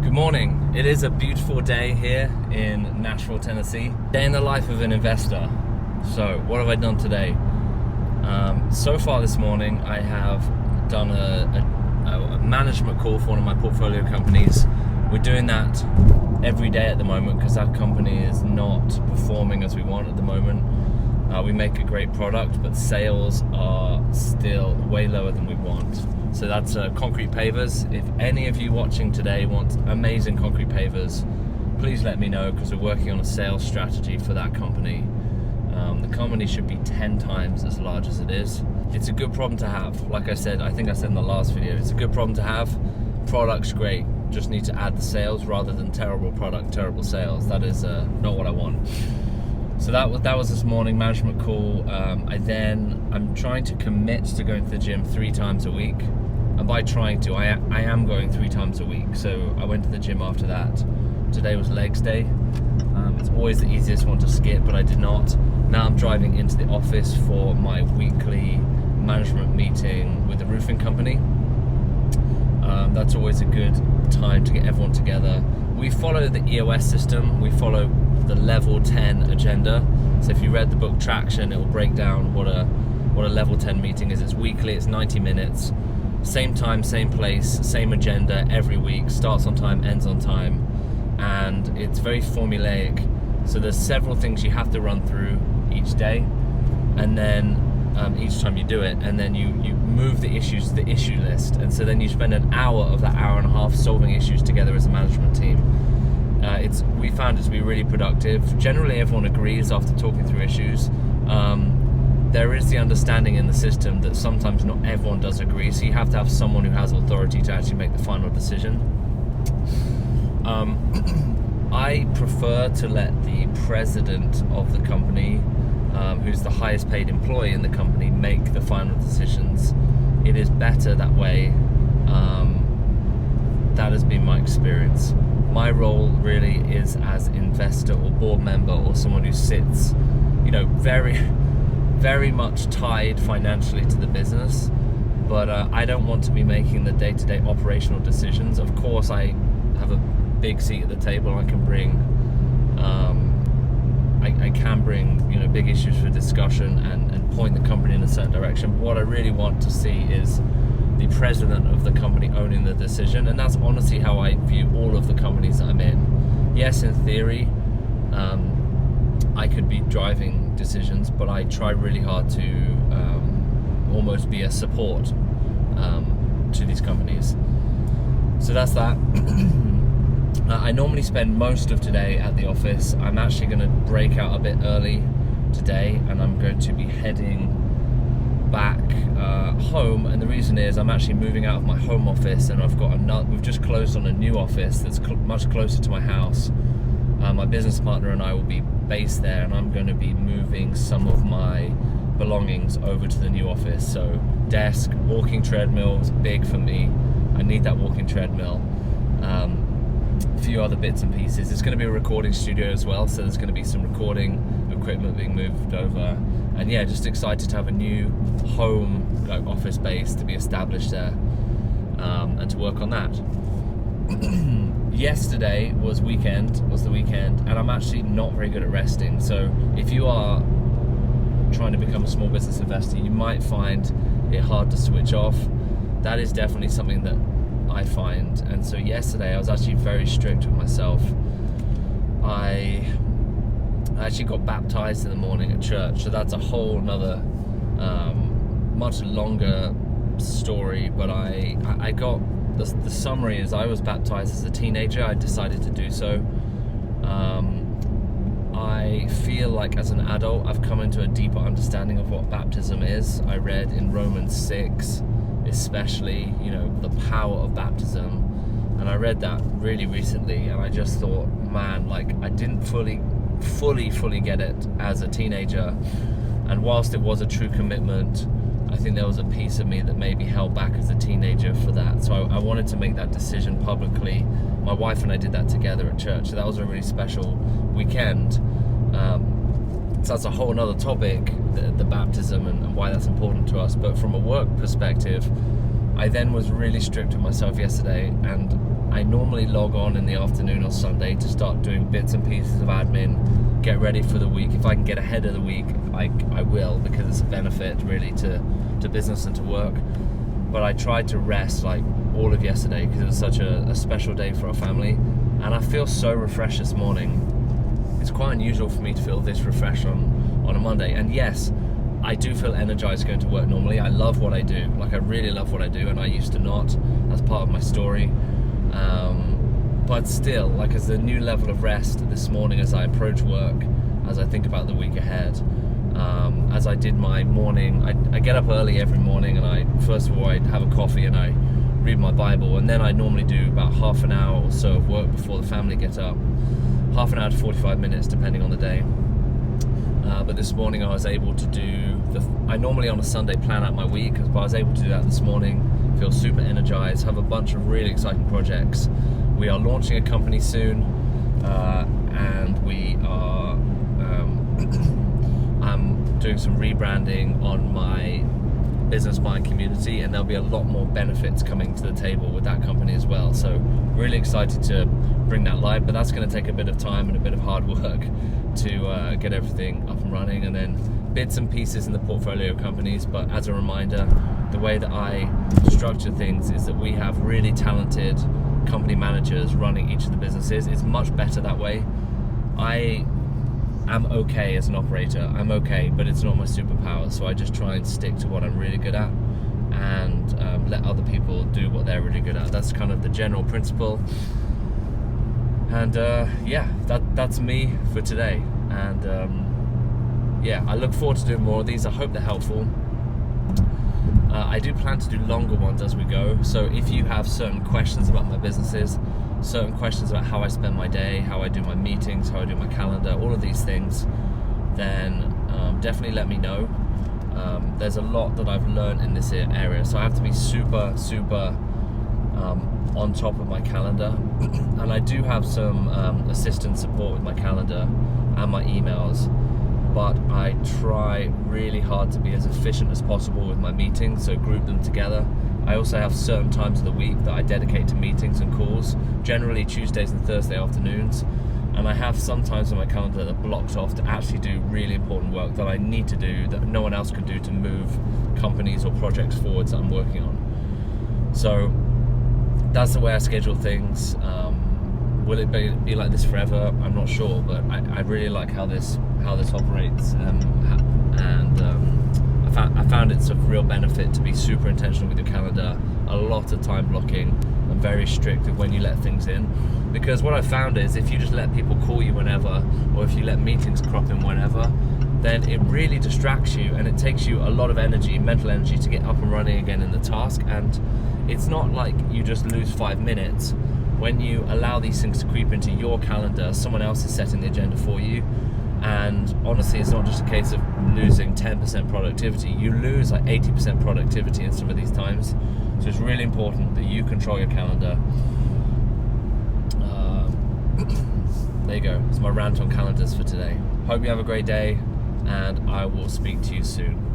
Good morning. It is a beautiful day here in Nashville, Tennessee. Day in the life of an investor. So what have I done today? So far this morning I have done a management call for one of my portfolio companies. We're doing that every day at the moment because our company is not performing as we want at the moment. We make a great product, but sales are still way lower than we want. So that's concrete pavers. If any of you watching today want amazing concrete pavers, please let me know because we're working on a sales strategy for that company. The company should be 10 times as large as it is. It's a good problem to have. Like I said, I think I said in the last video, it's a good problem to have. Product's great. Just need to add the sales rather than terrible product, terrible sales. That is not what I want. So that was this morning, management call. I'm trying to commit to going to the gym 3 times a week. And by trying to, I am going 3 times a week. So I went to the gym after that. Today was legs day. It's always the easiest one to skip, but I did not. Now I'm driving into the office for my weekly management meeting with the roofing company. That's always a good time to get everyone together. We follow the EOS system. We follow the level 10 agenda. So if you read the book Traction, it will break down what a level 10 meeting is. It's weekly, it's 90 minutes, same time, same place, same agenda every week, starts on time, ends on time, and it's very formulaic. So there's several things you have to run through each day, and then each time you do it, and then you move the issues to the issue list, and so then you spend an hour of that hour and a half solving issues together as a management team. We found it to be really productive. Generally everyone agrees after talking through issues. There is the understanding in the system that sometimes not everyone does agree, so you have to have someone who has authority to actually make the final decision. I prefer to let the president of the company, who's the highest paid employee in the company, make the final decisions. It is better that way. That has been my experience. My role really is as investor or board member or someone who sits, very, very much tied financially to the business, but I don't want to be making the day-to-day operational decisions. Of course, I have a big seat at the table. I can bring, big issues for discussion and point the company in a certain direction. But what I really want to see is the president of the company owning the decision, and that's honestly how I view all of the companies that I'm in. Yes, in theory, I could be driving decisions, but I try really hard to almost be a support to these companies. So that's that. I normally spend most of today at the office. I'm actually going to break out a bit early today, and I'm going to be heading back home, and the reason is I'm actually moving out of my home office, and we've just closed on a new office that's much closer to my house. My business partner and I will be based there, and I'm going to be moving some of my belongings over to the new office. So desk, walking treadmill is big for me. I need that walking treadmill. A few other bits and pieces. It's going to be a recording studio as well, so there's going to be some recording equipment being moved over, and yeah, just excited to have a new home office space to be established there, and to work on that. Yesterday was the weekend, and I'm actually not very good at resting. So if you are trying to become a small business investor, you might find it hard to switch off. That is definitely something that I find. And so yesterday I was actually very strict with myself. I actually got baptized in the morning at church, so that's a whole nother much longer story, but I got the summary is I was baptized as a teenager. I decided to do so. I feel like as an adult I've come into a deeper understanding of what baptism is. I read in Romans 6 especially, the power of baptism, and I read that really recently, and I just thought, man, I didn't fully get it as a teenager, and whilst it was a true commitment, I think there was a piece of me that maybe held back as a teenager for that. So I wanted to make that decision publicly. My wife and I did that together at church, so that was a really special weekend. So that's a whole nother topic, the baptism and why that's important to us. But from a work perspective, I then was really strict with myself yesterday, and I normally log on in the afternoon or Sunday to start doing bits and pieces of admin, get ready for the week. If I can get ahead of the week, I will, because it's a benefit really to business and to work. But I tried to rest like all of yesterday because it was such a special day for our family, and I feel so refreshed this morning. It's quite unusual for me to feel this refreshed on a Monday. And yes, I do feel energized going to work normally. I love what I do. Like, I really love what I do, and I used to not. That's part of my story. But still, like, as a new level of rest this morning as I approach work, as I think about the week ahead, as I did my morning, I get up early every morning, and first of all I'd have a coffee and I read my Bible, and then I normally do about half an hour or so of work before the family get up. Half an hour to 45 minutes depending on the day. But this morning I was able to do, I normally on a Sunday plan out my week, but I was able to do that this morning. Feel super energized, have a bunch of really exciting projects. We are launching a company soon, and we are, I'm doing some rebranding on my business buying community, and there'll be a lot more benefits coming to the table with that company as well. So really excited to bring that live, but that's going to take a bit of time and a bit of hard work to get everything up and running, and then bits and pieces in the portfolio companies. But as a reminder, the way that I structure things is that we have really talented company managers running each of the businesses. It's much better that way. I am okay as an operator, I'm okay, but it's not my superpower, so I just try and stick to what I'm really good at, and let other people do what they're really good at. That's kind of the general principle. And yeah, that's me for today. And yeah, I look forward to doing more of these. I hope they're helpful. I do plan to do longer ones as we go, so if you have certain questions about my businesses, certain questions about how I spend my day, how I do my meetings, how I do my calendar, all of these things, then definitely let me know. There's a lot that I've learned in this area, so I have to be super on top of my calendar. And I do have some assistant support with my calendar and my emails, but I try really hard to be as efficient as possible with my meetings, so group them together. I also have certain times of the week that I dedicate to meetings and calls, generally Tuesdays and Thursday afternoons, and I have some times on my calendar that are blocked off to actually do really important work that I need to do that no one else can do to move companies or projects forwards that I'm working on. So that's the way I schedule things. Will it be like this forever? I'm not sure, but I really like how this operates, and I found it's of real benefit to be super intentional with your calendar, a lot of time blocking, and very strict with when you let things in. Because what I found is if you just let people call you whenever, or if you let meetings crop in whenever, then it really distracts you, and it takes you a lot of energy, mental energy, to get up and running again in the task. And it's not like you just lose 5 minutes. When you allow these things to creep into your calendar, someone else is setting the agenda for you. And honestly, it's not just a case of losing 10% productivity. You lose like 80% productivity in some of these times. So it's really important that you control your calendar. There you go. It's my rant on calendars for today. Hope you have a great day, and I will speak to you soon.